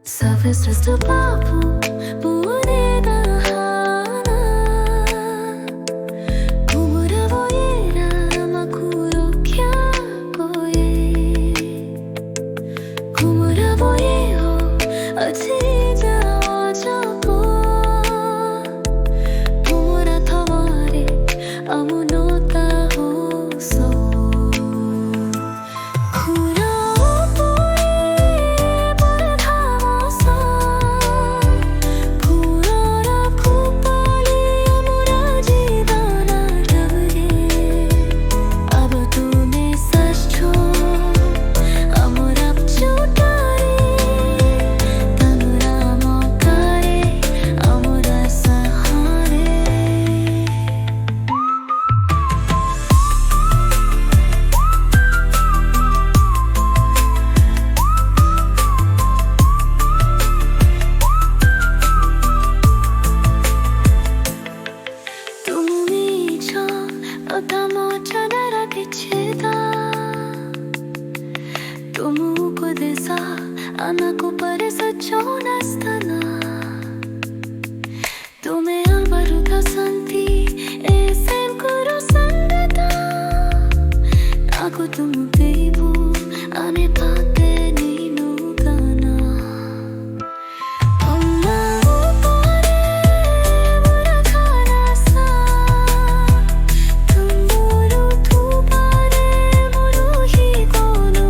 서비스 바보 보내다 하나 구물어 보이라 막 그렇게 보이 구물어 보이오 어찌자 어쩌고 구물어 터버리 아무노 다 호소 Tumu desa anakku parisa chonastana tume alvaru dasanti esen kuru sandata naku tumu devu ane pate ninu gana amma upare murakhana sa tumburu tupare muruhi kono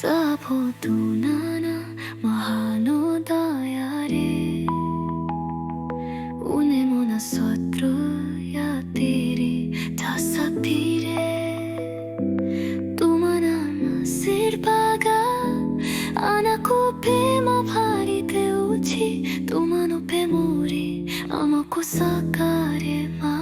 Tapotunana mahano dayare Une nosotros ya tiri tasapire Tu manana sirpaga Anaku pe ma bhari te uchi Tu mano pe muri amako sakare ma